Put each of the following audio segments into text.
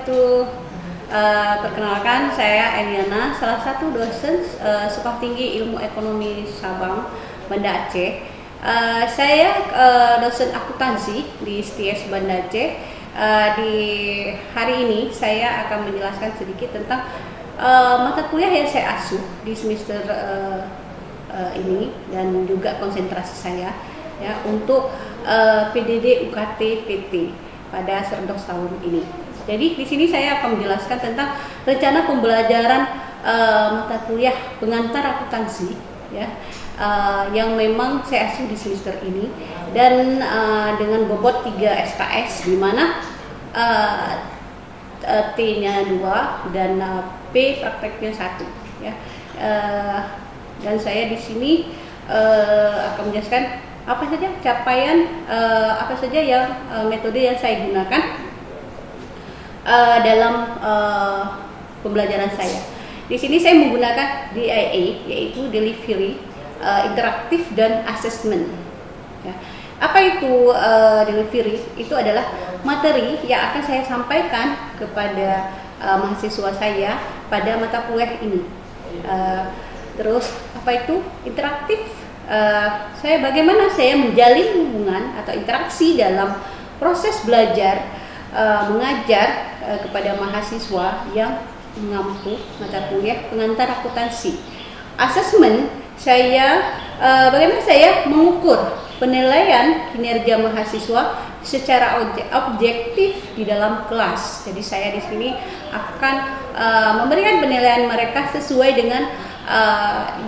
wabarakatuh. Perkenalkan, saya Eliana, salah satu dosen Sekolah Tinggi Ilmu Ekonomi Sabang, Banda Aceh. Saya dosen akuntansi di STS Banda Aceh. Di hari ini saya akan menjelaskan sedikit tentang mata kuliah yang saya asuh di semester ini dan juga konsentrasi saya ya untuk PDD UKT PT pada Serdos tahun ini. Jadi di sini saya akan menjelaskan tentang rencana pembelajaran mata kuliah pengantar akuntansi ya, yang memang saya asuh di semester ini dan dengan bobot 3 SKS di mana T-nya 2 dan P prakteknya 1 ya. Dan saya di sini akan menjelaskan apa saja capaian apa saja yang metode yang saya gunakan dalam pembelajaran saya. Di sini saya menggunakan DIA, yaitu delivery, interaktif dan assessment. Ya. Apa itu delivery? Itu adalah materi yang akan saya sampaikan kepada mahasiswa saya pada mata kuliah ini. Terus apa itu interaktif? Bagaimana saya menjalin hubungan atau interaksi dalam proses belajar mengajar kepada mahasiswa yang mengampu mata kuliah pengantar akuntansi. Assessment, bagaimana saya mengukur penilaian kinerja mahasiswa secara objektif di dalam kelas. Jadi saya di sini akan memberikan penilaian mereka sesuai dengan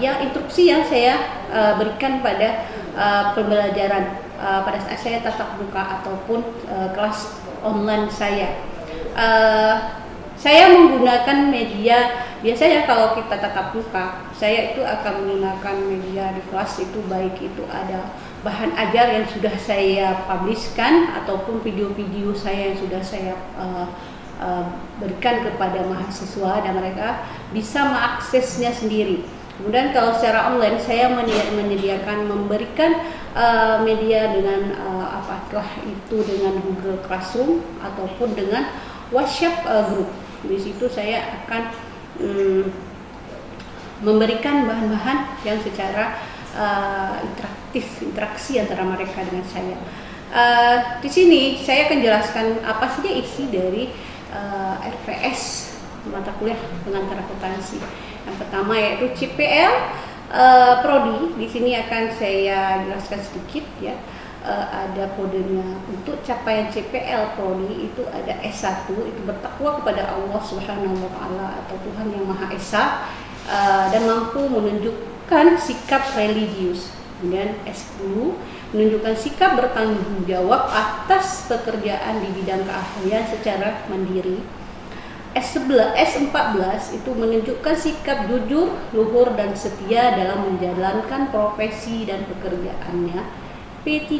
instruksi yang saya berikan pada pembelajaran pada saat saya tatap muka ataupun kelas online saya. Saya menggunakan media, biasanya kalau kita tatap muka, saya itu akan menggunakan media di kelas itu, baik itu ada bahan ajar yang sudah saya publishkan ataupun video-video saya yang sudah saya berikan kepada mahasiswa dan mereka bisa mengaksesnya sendiri. Kemudian kalau secara online saya memberikan media dengan apakah itu dengan Google Classroom ataupun dengan WhatsApp group. Di situ saya akan memberikan bahan-bahan yang secara interaksi antara mereka dengan saya. Di sini saya akan jelaskan apa saja isi dari RPS mata kuliah pengantar akuntansi. Yang pertama yaitu CPL Prodi. Di sini akan saya jelaskan sedikit ya. Ada kodenya. Untuk capaian CPL Prodi itu ada S1, itu bertakwa kepada Allah Subhanahu wa taala atau Tuhan yang Maha Esa, dan mampu menunjukkan sikap religius. Kemudian S10 menunjukkan sikap bertanggung jawab atas pekerjaan di bidang keahlian secara mandiri. S14 itu menunjukkan sikap jujur, luhur dan setia dalam menjalankan profesi dan pekerjaannya. P3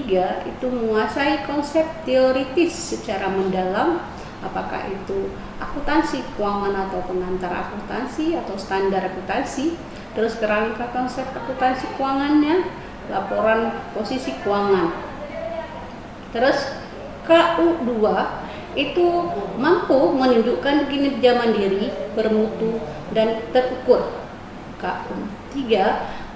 itu menguasai konsep teoritis secara mendalam, apakah itu akuntansi keuangan atau pengantar akuntansi atau standar akuntansi. Terus kerangka konsep akuntansi keuangannya, laporan posisi keuangan. Terus KU2 itu mampu menunjukkan kinerja mandiri, bermutu dan terukur. KU3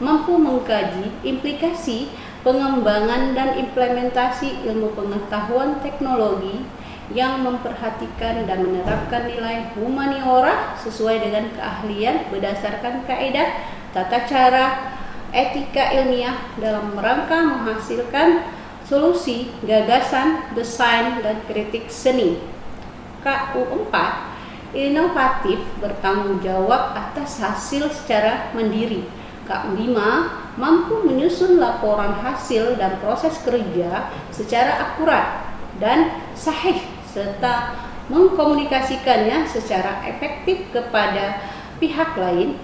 mampu mengkaji implikasi pengembangan dan implementasi ilmu pengetahuan teknologi yang memperhatikan dan menerapkan nilai humaniora sesuai dengan keahlian berdasarkan kaidah tata cara etika ilmiah dalam rangka menghasilkan solusi, gagasan, desain, dan kritik seni. KU4 inovatif, bertanggung jawab atas hasil secara mandiri. KU5 mampu menyusun laporan hasil dan proses kerja secara akurat dan sahih serta mengkomunikasikannya secara efektif kepada pihak lain.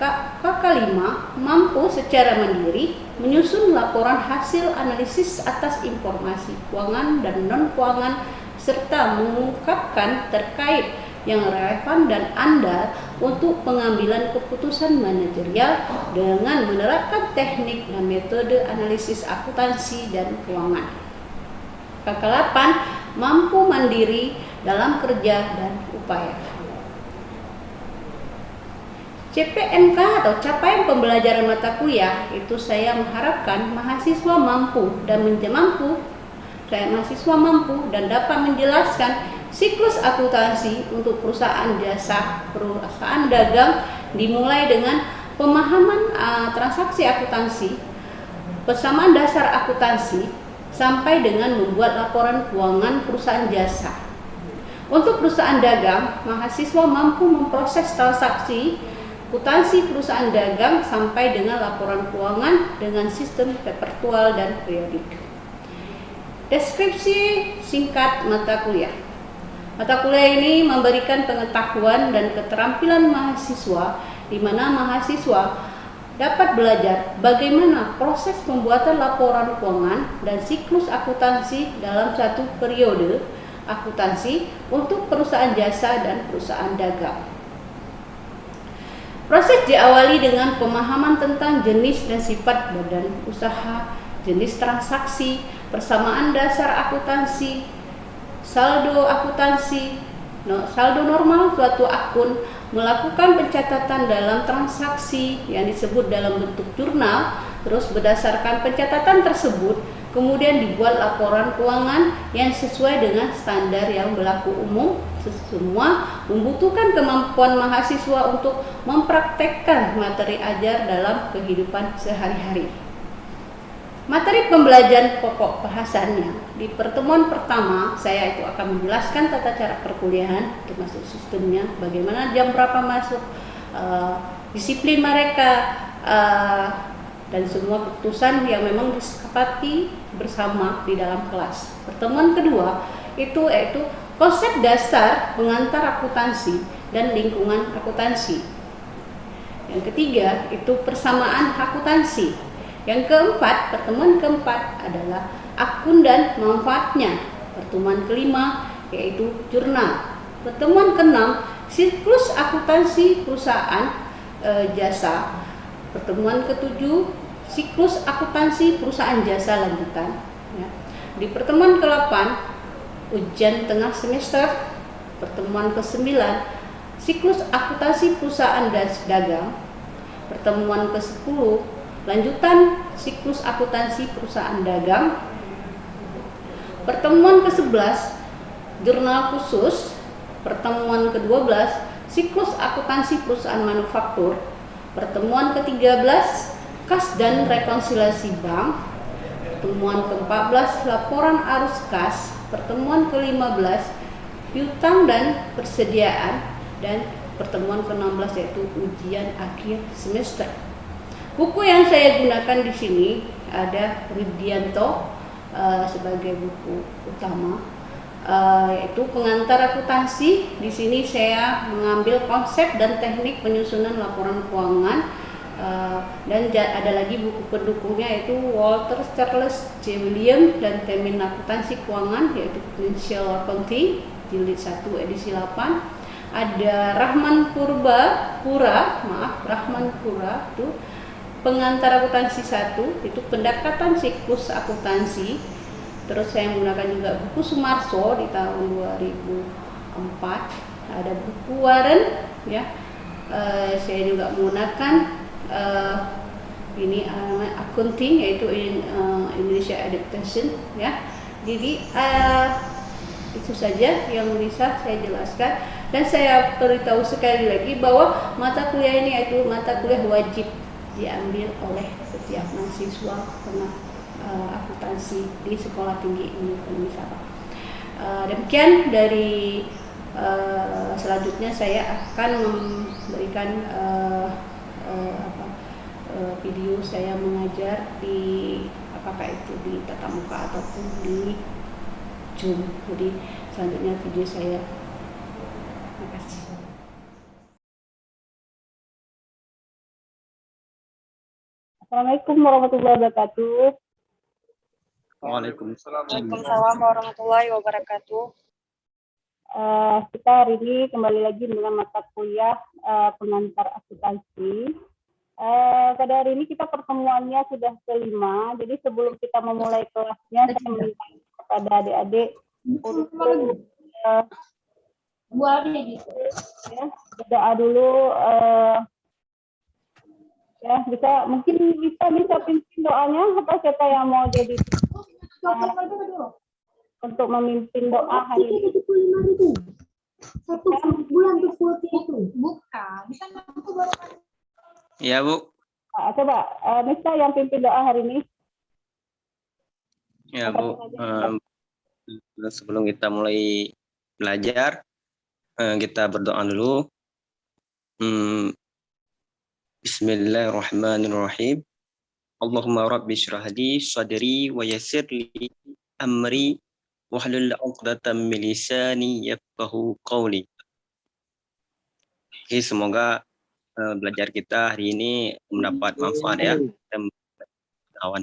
KK5 mampu secara mandiri menyusun laporan hasil analisis atas informasi keuangan dan non-keuangan serta mengungkapkan terkait yang relevan dan andal untuk pengambilan keputusan manajerial dengan menerapkan teknik dan metode analisis akuntansi dan keuangan. KK8 mampu mandiri dalam kerja dan upaya. CPNK atau capaian pembelajaran mata kuliah itu saya mengharapkan mahasiswa mampu dan dapat menjelaskan siklus akuntansi untuk perusahaan jasa, perusahaan dagang, dimulai dengan pemahaman transaksi akuntansi, persamaan dasar akuntansi, sampai dengan membuat laporan keuangan perusahaan jasa. Untuk perusahaan dagang, mahasiswa mampu memproses transaksi akuntansi perusahaan dagang sampai dengan laporan keuangan dengan sistem perpetual dan periodik. Deskripsi singkat mata kuliah. Mata kuliah ini memberikan pengetahuan dan keterampilan mahasiswa, di mana mahasiswa dapat belajar bagaimana proses pembuatan laporan keuangan dan siklus akuntansi dalam satu periode akuntansi untuk perusahaan jasa dan perusahaan dagang. Proses diawali dengan pemahaman tentang jenis dan sifat badan usaha, jenis transaksi, persamaan dasar akuntansi, saldo akuntansi, saldo normal suatu akun, melakukan pencatatan dalam transaksi yang disebut dalam bentuk jurnal, terus berdasarkan pencatatan tersebut, kemudian dibuat laporan keuangan yang sesuai dengan standar yang berlaku umum. Semua membutuhkan kemampuan mahasiswa untuk mempraktekkan materi ajar dalam kehidupan sehari-hari. Materi pembelajaran pokok bahasannya. Di pertemuan pertama, saya itu akan menjelaskan tata cara perkuliahan, termasuk sistemnya, bagaimana jam berapa masuk, disiplin mereka, dan semua keputusan yang memang disepakati bersama di dalam kelas. Pertemuan kedua itu yaitu konsep dasar pengantar akuntansi dan lingkungan akuntansi. Yang ketiga itu persamaan akuntansi. Yang keempat, pertemuan keempat adalah akun dan manfaatnya. Pertemuan kelima yaitu jurnal. Pertemuan keenam, siklus akuntansi perusahaan jasa. Pertemuan ketujuh, siklus akuntansi perusahaan jasa lanjutan. Ya. Di pertemuan ke-8, ujian tengah semester. Pertemuan ke-9, siklus akuntansi perusahaan dagang. Pertemuan ke-10, lanjutan siklus akuntansi perusahaan dagang. Pertemuan ke-11, jurnal khusus. Pertemuan ke-12, siklus akuntansi perusahaan manufaktur. Pertemuan ke-13, kas dan rekonsiliasi bank. Pertemuan ke-14, laporan arus kas. Pertemuan ke-15, piutang dan persediaan. Dan pertemuan ke-16 yaitu ujian akhir semester. Buku yang saya gunakan di sini ada Ridianto sebagai buku utama, yaitu pengantar akuntansi. Di sini saya mengambil konsep dan teknik penyusunan laporan keuangan, dan ada lagi buku pendukungnya yaitu Walter Charles J. William dan Temin Akuntansi Keuangan yaitu Financial Accounting jilid 1 edisi 8. Ada Rahman Pura itu pengantar akuntansi 1 itu pendekatan siklus akuntansi. Terus saya menggunakan juga buku Sumarso di tahun 2004. Ada buku Warren ya. Saya juga menggunakan ini accounting yaitu Indonesia Adaptation ya. Jadi itu saja yang bisa saya jelaskan, dan saya beritahu sekali lagi bahwa mata kuliah ini yaitu mata kuliah wajib diambil oleh setiap mahasiswa tengah akuntansi di Sekolah Tinggi Ilmu Ekonomi Sabah. Demikian dari selanjutnya saya akan memberikan video saya mengajar di apakah itu di tatap muka ataupun di Zoom. Jadi selanjutnya video saya. Terima kasih. Assalamualaikum warahmatullahi wabarakatuh. Waalaikumsalam warahmatullahi wabarakatuh. Kita hari ini kembali lagi dengan mata kuliah pengantar akuntansi. Pada hari ini kita pertemuannya sudah ke-5. Jadi sebelum kita memulai kelasnya, saya minta kepada adik-adik untuk ya, berdoa dulu. Ya, mungkin bisa pimpin doanya, apa siapa yang mau jadi untuk memimpin doa hari ini? 1 bulan 20 itu. Bukan, bisa baru. Ya, Bu. Coba Nisa yang pimpin doa hari ini. Ya, Bu. Sebelum kita mulai belajar, kita berdoa dulu. Bismillahirrahmanirrahim. Allahumma rabbi syrah li sadri wa yassir li amri wahlul 'uqdatam min lisani yafqahu qawli. Oke, semoga belajar kita hari ini mendapat manfaat ya. Kawan.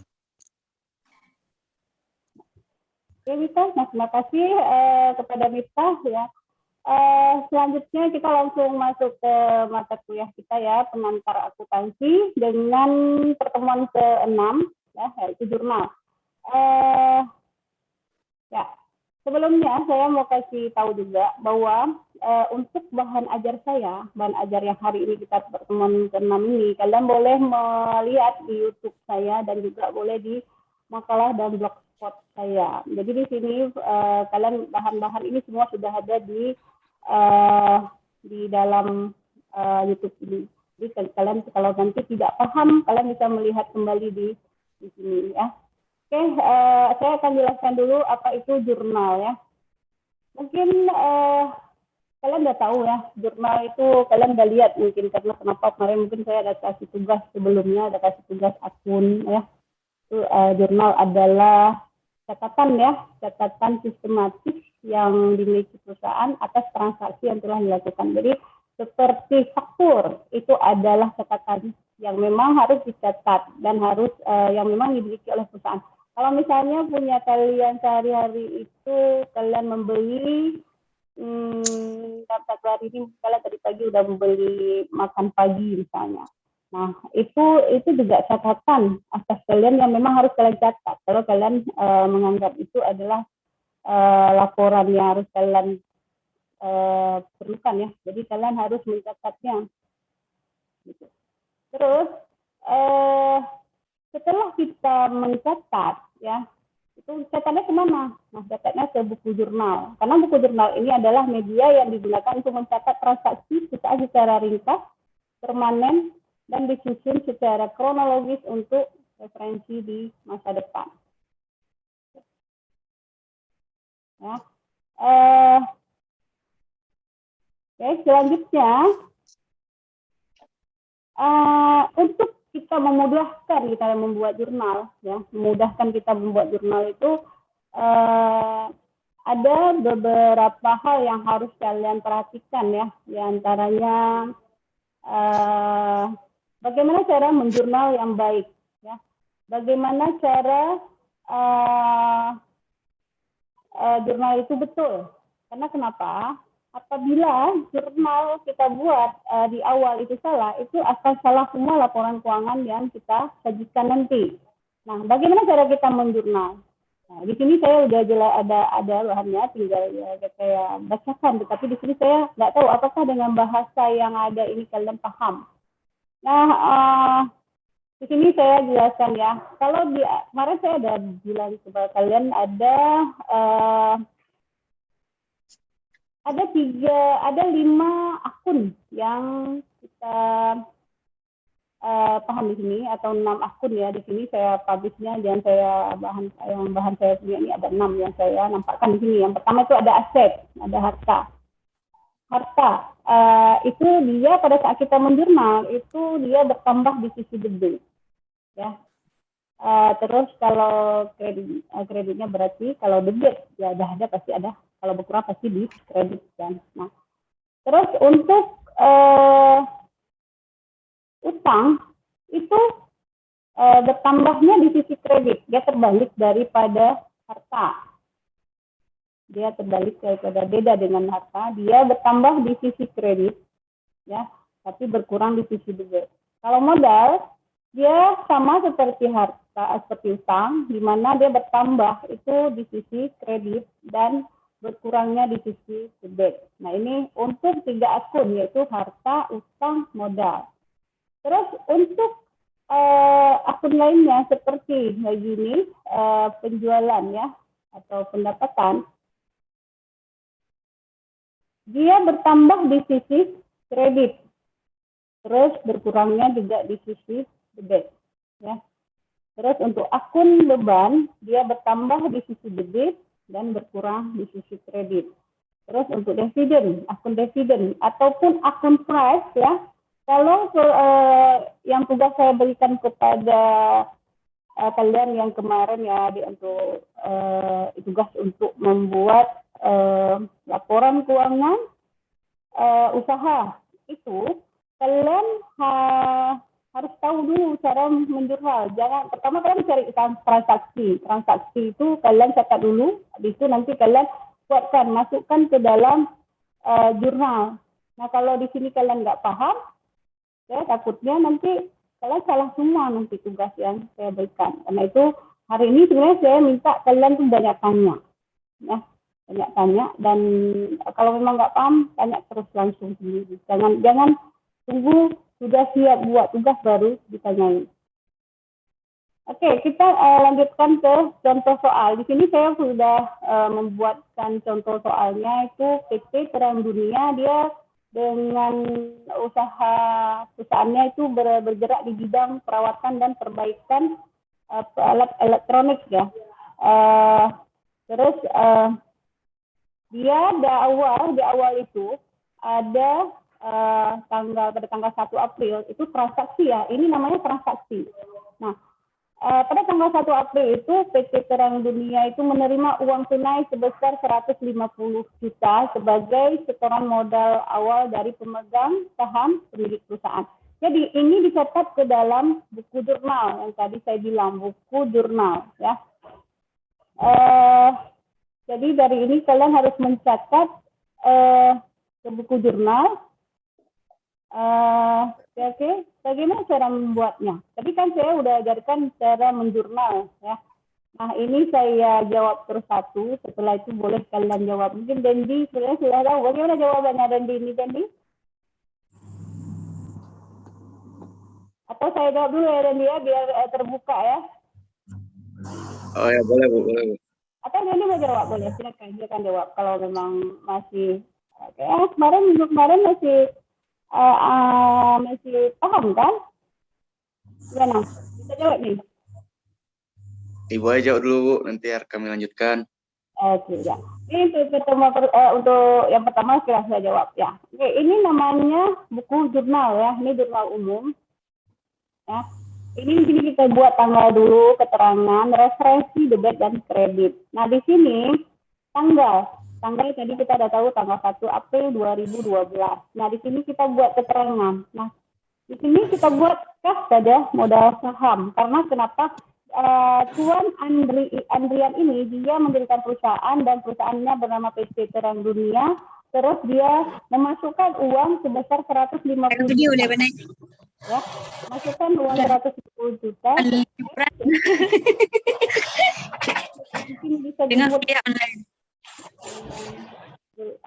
Oke, Miftah, terima kasih kepada Miftah ya. Selanjutnya kita langsung masuk ke mata kuliah kita ya, pengantar akuntansi dengan pertemuan ke-6 ya, yaitu jurnal. Ya, sebelumnya saya mau kasih tahu juga bahwa untuk bahan ajar bahan ajar yang hari ini kita pertemuan ke-6 ini, kalian boleh melihat di YouTube saya dan juga boleh di makalah dan blogspot saya. Jadi di sini kalian bahan-bahan ini semua sudah ada di dalam YouTube ini. Jadi kalian kalau nanti tidak paham, kalian bisa melihat kembali di sini ya. Oke, saya akan jelaskan dulu apa itu jurnal ya. Mungkin kalian udah tahu ya, jurnal itu kalian udah lihat mungkin karena kenapa kemarin mungkin saya ada kasih tugas sebelumnya, ada kasih tugas akun ya. Itu jurnal adalah catatan sistematis yang dimiliki perusahaan atas transaksi yang telah dilakukan. Jadi seperti faktur itu adalah catatan yang memang harus dicatat dan harus yang memang dimiliki oleh perusahaan. Kalau misalnya punya kalian sehari-hari itu kalian membeli hari ini kalian tadi pagi udah membeli makan pagi misalnya. Nah, itu juga catatan atas kalian yang memang harus kalian catat. Kalau kalian menganggap itu adalah laporan yang harus kalian perlukan ya. Jadi kalian harus mencatatnya. Gitu. Terus setelah kita mencatat ya, itu catatnya kemana? Nah, catatnya ke buku jurnal. Karena buku jurnal ini adalah media yang digunakan untuk mencatat transaksi secara ringkas, permanen, dan disusun secara kronologis untuk referensi di masa depan. Ya. Selanjutnya, untuk kita memudahkan kita membuat jurnal, ya, memudahkan kita membuat jurnal itu ada beberapa hal yang harus kalian perhatikan ya, diantaranya bagaimana cara menjurnal yang baik, ya, bagaimana cara jurnal itu betul, karena kenapa? Apabila jurnal kita buat di awal itu salah, itu akan salah semua laporan keuangan yang kita sajikan nanti. Nah, bagaimana cara kita menjurnal? Nah, di sini saya udah jelas ada bahannya, tinggal ya saya bacakan. Tetapi di sini saya nggak tahu apakah dengan bahasa yang ada ini kalian paham. Nah, di sini saya jelaskan ya. Kalau kemarin saya ada bilang kepada kalian ada 5 akun yang kita paham di sini, atau 6 akun ya. Di sini saya publishnya dan bahan saya punya ini ada 6 yang saya nampakkan di sini. Yang pertama itu ada aset, ada harta. Itu dia pada saat kita menjurnal itu dia bertambah di sisi debit, ya. Terus kalau kreditnya berarti kalau debit ya ada pasti ada, kalau berkurang pasti di kredit kan. Nah, terus untuk utang itu bertambahnya di sisi kredit, dia terbalik daripada harta. Dia terbalik daripada beda dengan harta, dia bertambah di sisi kredit, ya, tapi berkurang di sisi debit. Kalau modal dia sama seperti harta, seperti utang, di mana dia bertambah itu di sisi kredit dan berkurangnya di sisi debit. Nah, ini untuk 3 akun, yaitu harta, utang, modal. Terus untuk akun lainnya seperti begini, penjualan ya, atau pendapatan, dia bertambah di sisi kredit, terus berkurangnya juga di sisi debit, ya. Terus untuk akun beban, dia bertambah di sisi debit dan berkurang di sisi kredit. Terus untuk dividen, akun dividen ataupun akun price ya, kalau yang tugas saya berikan kepada kalian yang kemarin ya untuk tugas untuk membuat laporan keuangan usaha itu, kalian harus tahu dulu cara menjurnal. Jangan pertama kalian cari transaksi itu kalian catat dulu, habis itu nanti kalian buatkan, masukkan ke dalam jurnal. Nah, kalau di sini kalian nggak paham, ya takutnya nanti kalian salah semua nanti tugas yang saya berikan. Karena itu hari ini sebenarnya saya minta kalian tuh banyak tanya, ya, banyak tanya, dan kalau memang nggak paham tanya terus langsung sendiri. Jangan tunggu sudah siap buat tugas baru ditanyain. Oke, kita lanjutkan ke contoh soal. Di sini saya sudah membuatkan contoh soalnya, itu PT Terang Dunia. Dia dengan usaha perusahaannya itu bergerak di bidang perawatan dan perbaikan alat elektronik ya. Terus dia di awal itu ada pada tanggal 1 April itu transaksi ya. Ini namanya transaksi. Nah, pada tanggal 1 April itu PT Terang Dunia itu menerima uang tunai sebesar 150 juta sebagai setoran modal awal dari pemegang saham pemilik perusahaan. Jadi ini dicatat ke dalam buku jurnal yang tadi saya bilang, buku jurnal ya. Jadi dari ini kalian harus mencatat ke buku jurnal. Oke, bagaimana cara membuatnya? Tadi kan saya udah ajarkan cara menjurnal ya. Nah, ini saya jawab persatu, setelah itu boleh kalian jawab. Mungkin Dendi sudah tahu bagaimana jawabannya Dendi? Atau saya jawab dulu ya Dendi ya, biar terbuka ya. Oh ya, boleh Bu. Atau Dendi mau jawab, boleh, silakan jawab kalau memang masih minggu kemarin masih paham kan? Gimana? Bisa jawab nih? Ibu aja jawab dulu Bu, nanti kami lanjutkan. Oke ya. Ini untuk yang pertama saya jawab ya. Oke, ini namanya buku jurnal ya. Ini jurnal umum. Ya. Ini kita buat tanggal dulu, keterangan, referensi, debit dan kredit. Nah di sini tanggal tadi kita udah tahu tanggal 1 April 2012. Nah, di sini kita buat keterangan. Nah, di sini kita buat kas pada modal saham. Karena kenapa? Tuan Andrian ini dia mendirikan perusahaan dan perusahaannya bernama PT Terang Dunia. Terus dia memasukkan uang sebesar 150 juta. Ya, masukkan uang 150 juta. Mungkin bisa dibuat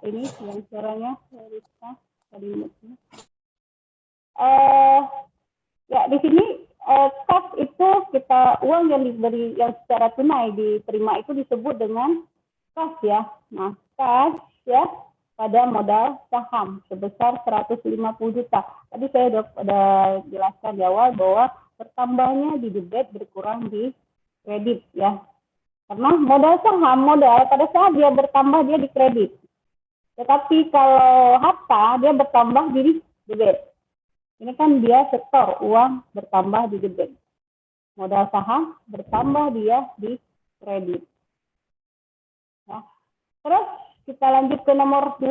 ini yang suaranya ya di sini kas itu kita uang yang diberi yang secara tunai diterima itu disebut dengan kas ya. Nah, kas ya pada modal saham sebesar 150 juta. Tadi saya sudah jelaskan di awal bahwa bertambahnya di debit berkurang di kredit ya. Karena modal saham, pada saat dia bertambah dia di kredit. Tetapi kalau harta dia bertambah di debit. Ini kan dia setor uang bertambah di debit. Modal saham bertambah dia di kredit. Ya. Terus kita lanjut ke nomor 2.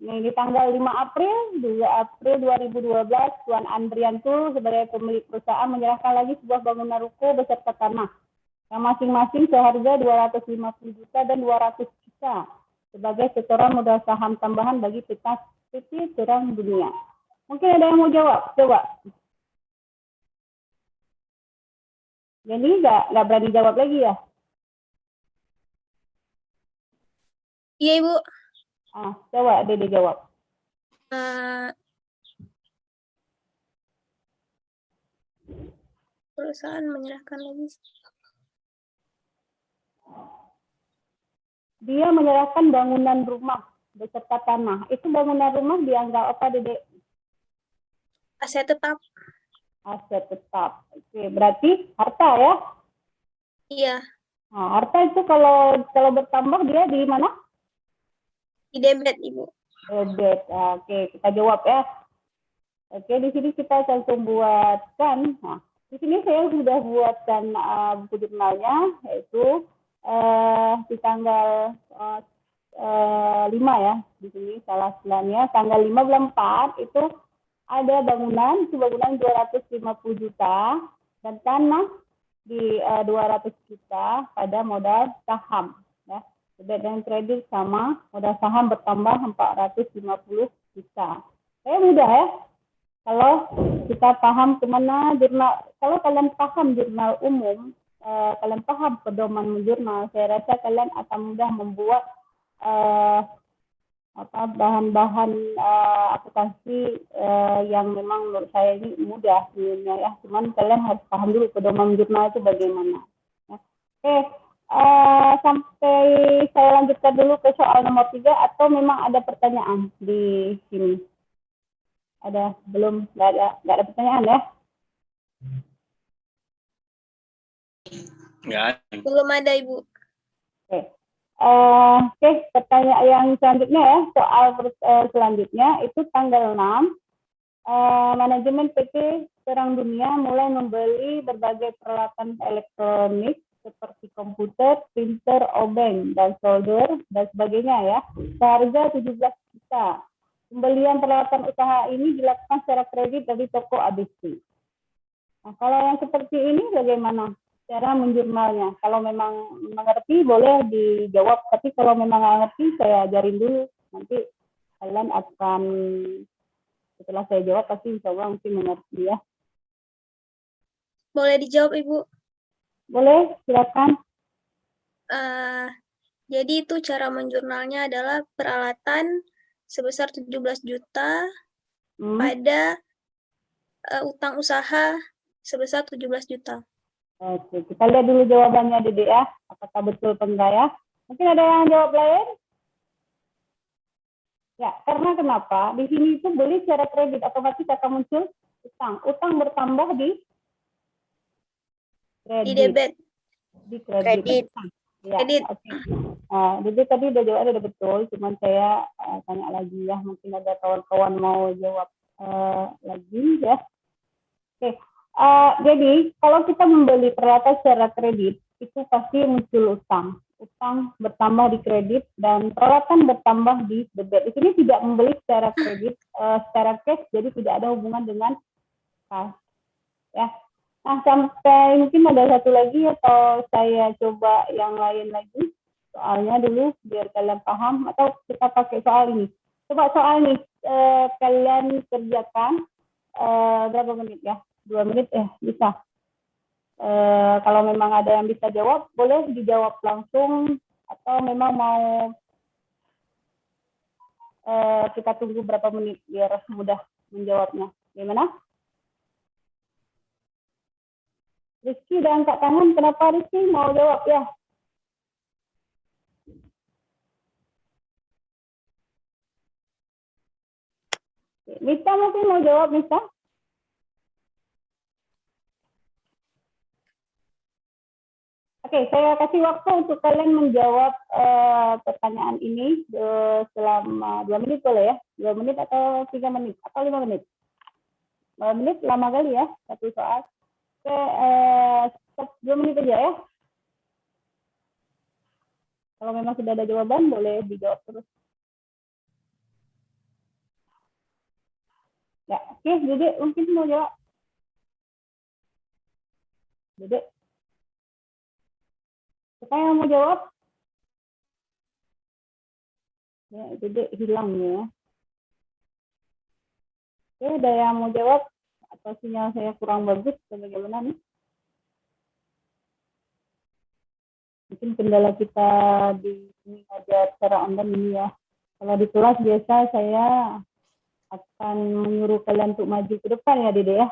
Ini di tanggal 5 April 2012, Tuan Andrian itu sebagai pemilik perusahaan menyerahkan lagi sebuah bangunan ruko beserta tanah yang masing-masing seharga 250 juta dan 200 juta sebagai setoran modal saham tambahan bagi PT Terang Dunia. Mungkin ada yang mau jawab? Coba. Jadi nggak berani jawab lagi ya? Iya, Ibu. Coba Dede jawab. Eh, perusahaan menyerahkan lagi. Dia menyerahkan bangunan rumah beserta tanah. Itu bangunan rumah dianggap apa, Dede? Aset tetap. Aset tetap. Oke, berarti harta ya? Iya, Nah, harta itu kalau bertambah dia di mana? di debit, Ibu. Debit. Oke, kita jawab ya. Oke, di sini kita langsung buatkan. Nah, di sini saya sudah buatkan buku jurnalnya, yaitu di tanggal 5 ya. Di sini salah bulannya, tanggal 5 bulan 4 itu ada bangunan, itu bangunan 250 juta, dan tanah di 200 juta pada modal saham. Ya. Debit dan kredit sama, modal saham bertambah 450 juta. Mudah ya. Kalau kita paham kemana jurnal, kalau kalian paham jurnal umum, kalian paham pedoman jurnal, saya rasa kalian akan mudah membuat bahan-bahan aplikasi yang memang menurut saya ini mudah sebenarnya ya. Cuman kalian harus paham dulu pedoman jurnal itu bagaimana. Ya. Oke, sampai saya lanjutkan dulu ke soal nomor 3 atau memang ada pertanyaan di sini? Ada belum? Nggak ada pertanyaan ya? Nggak ada. Belum ada, Ibu. Oke, pertanyaan yang selanjutnya ya, soal selanjutnya itu tanggal 6, manajemen PT Terang Dunia mulai membeli berbagai peralatan elektronik seperti komputer, printer, obeng, dan solder, dan sebagainya ya, seharga 17 juta. Pembelian peralatan usaha ini dilakukan secara kredit dari toko ABC. Nah, kalau yang seperti ini bagaimana cara menjurnalnya? Kalau memang mengerti boleh dijawab, tapi kalau memang nggak ngerti saya ajarin dulu. Nanti kalian akan setelah saya jawab pasti insya Allah mungkin mengerti ya. Boleh dijawab, Ibu? Boleh, silakan. Jadi itu cara menjurnalnya adalah peralatan sebesar 17 juta pada utang usaha sebesar 17 juta. Oke, kita lihat dulu jawabannya Dede ya. Apakah betul atau enggak ya? Mungkin ada yang jawab lain? Ya, karena kenapa? Di sini itu beli secara kredit, otomatis akan muncul utang. Utang bertambah di kredit. Di debit. Di kredit. Ya, kredit. Oke. Jadi tadi udah jawab udah betul, cuman saya tanya lagi ya, mungkin ada kawan-kawan mau jawab lagi ya. Oke. Jadi kalau kita membeli peralatan secara kredit itu pasti muncul utang. Utang bertambah di kredit dan peralatan bertambah di debit. Di sini tidak membeli secara kredit, secara cash, jadi tidak ada hubungan dengan cash. Ya. Nah, sampai mungkin ada satu lagi atau saya coba yang lain lagi soalnya dulu biar kalian paham atau kita pakai soal ini. Coba soal ini kalian kerjakan berapa menit ya? 2 menit bisa. Kalau memang ada yang bisa jawab boleh dijawab langsung atau memang mau kita tunggu berapa menit biar mudah menjawabnya. Gimana? Rizky udah angkat tangan, kenapa Rizky mau jawab ya? Mita mungkin mau jawab, Mita? Oke, saya kasih waktu untuk kalian menjawab pertanyaan ini selama 2 menit boleh ya? 2 menit atau 3 menit atau 5 menit? 2 menit lama kali ya, satu soal. Oke, 2 menit aja ya. Kalau memang sudah ada jawaban, boleh dijawab terus. Ya, oke, Dede mungkin mau jawab. Dede. Siapa yang mau jawab? Ya, Dede hilang ya. Oke, ada yang mau jawab? Atau sinyal saya kurang bagus? Bagaimana nih? Mungkin kendala kita di sini ada secara online ini ya. Kalau di kelas biasa saya akan menyuruh kalian untuk maju ke depan ya Dede ya.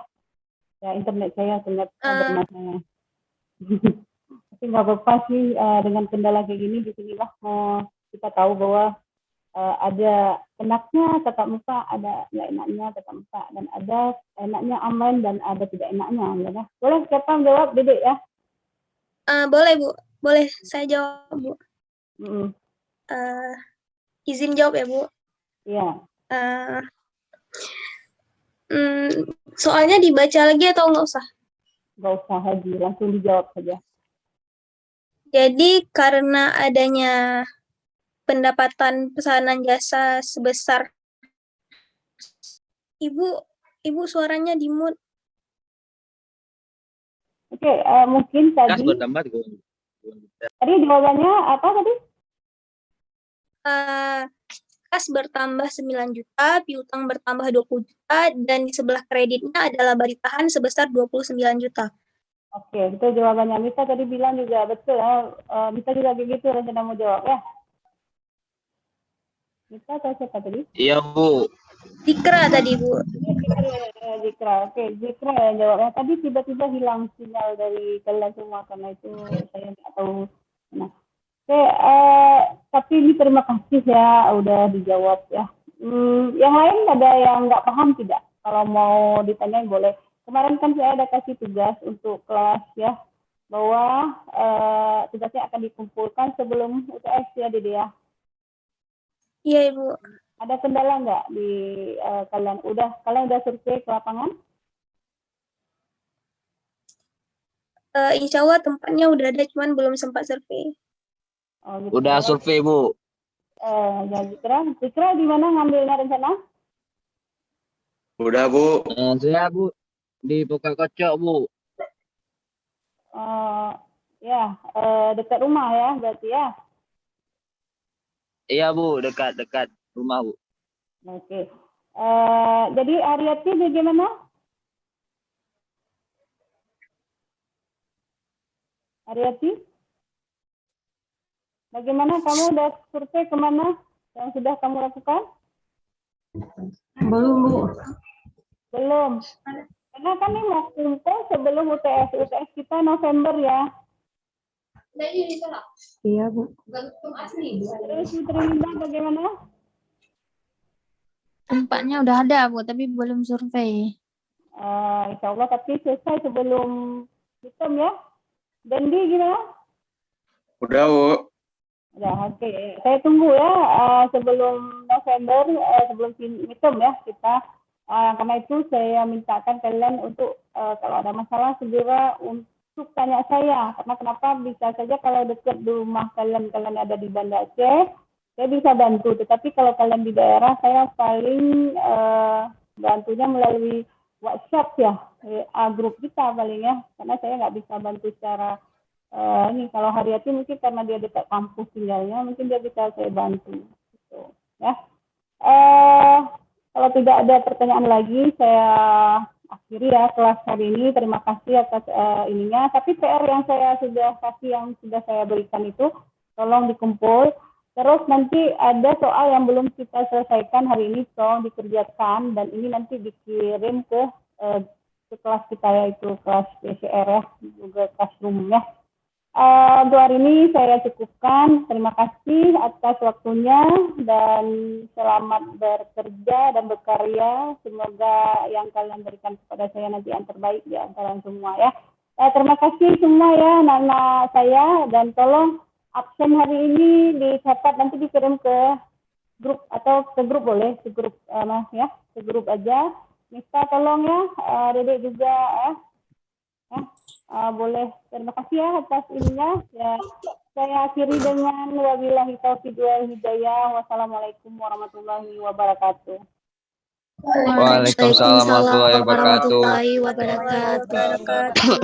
Ya internet saya sangat bermasalah. Tapi nggak apa-apa sih dengan kendala kayak gini di sinilah kita tahu bahwa ada enaknya tatap muka, ada nggak enaknya tatap muka, dan ada enaknya online dan ada tidak enaknya. Ya. Boleh siapa jawab Dede ya? Boleh Bu, boleh saya jawab Bu. Izin jawab ya Bu. Iya. Soalnya dibaca lagi atau nggak usah? Nggak usah lagi, langsung dijawab saja. Jadi karena adanya pendapatan pesanan jasa sebesar Ibu suaranya di mute. Oke, mungkin tadi jawabannya apa tadi? Kas bertambah 9 juta, piutang bertambah 20 juta, dan di sebelah kreditnya adalah baritahan sebesar 29 juta. Oke, itu jawabannya. Mita tadi bilang juga betul ya. Mita juga begitu rencana mau jawab ya. Mita atau siapa tadi? Iya Bu. Zikra tadi Bu. Zikra, oke. Zikra yang jawabnya. Tadi tiba-tiba hilang sinyal dari kalian semua karena itu saya nggak tahu. Nah, oke, tapi ini terima kasih ya udah dijawab ya. Yang lain ada yang nggak paham tidak? Kalau mau ditanyain boleh. Kemarin kan saya ada kasih tugas untuk kelas ya, bahwa tugasnya akan dikumpulkan sebelum UTS ya Dede ya. Iya Ibu. Ada kendala nggak di kalian? Kalian udah survei ke lapangan? Insya Allah tempatnya udah ada, cuman belum sempat survei. Oh, gitu. Udah survei Bu. Ya Zikra di mana ngambilnya rencana? Udah Bu. Saya Bu di Pokok Kocok Bu. Ya, dekat rumah ya berarti ya. Iya Bu, dekat rumah Bu. Oke. Jadi Ariati bagaimana? Ariati? Bagaimana kamu udah survei kemana yang sudah kamu lakukan? Belum Bu. Belum. Karena kan ini mau kumpul sebelum UTS. UTS kita November ya. Iya Bu. Terus Putri bagaimana? Tempatnya udah ada Bu, tapi belum survei. Insya Allah tapi selesai sebelum hitam ya. Dendi gimana? Udah Bu. Udah, oke. Saya tunggu ya sebelum November, sebelum hitam ya kita. Karena itu saya mintakan kalian untuk kalau ada masalah segera untuk tanya saya. Karena kenapa bisa saja kalau dekat di rumah kalian ada di Banda Aceh, saya bisa bantu. Tetapi kalau kalian di daerah, saya paling bantunya melalui WhatsApp ya, grup kita paling ya. Karena saya nggak bisa bantu secara ini. Kalau Haryati mungkin karena dia dekat kampus tinggalnya, mungkin dia bisa saya bantu. Gitu, ya. Kalau tidak ada pertanyaan lagi, saya akhiri ya kelas hari ini. Terima kasih atas ininya. Tapi PR yang saya sudah kasih, yang sudah saya berikan itu, tolong dikumpul. Terus nanti ada soal yang belum kita selesaikan hari ini, tolong dikerjakan. Dan ini nanti dikirim ke kelas kita, yaitu kelas PCR ya, juga Classroom ya. Untuk hari ini saya cukupkan. Terima kasih atas waktunya dan selamat bekerja dan berkarya. Semoga yang kalian berikan kepada saya nanti yang terbaik di antara semua ya. Terima kasih semua ya anak-anak saya, dan tolong absen hari ini dicatat, nanti dikirim ke grup atau ke grup boleh, ke grup ya, ke grup aja. Mista tolong ya, Dedek juga ya. Boleh. Terima kasih ya atas ininya. Ya, saya akhiri dengan wabillahi taufiq wal hidayah. Wassalamualaikum warahmatullahi wabarakatuh. Waalaikumsalam warahmatullahi wabarakatuh. Warahmatullahi wabarakatuh.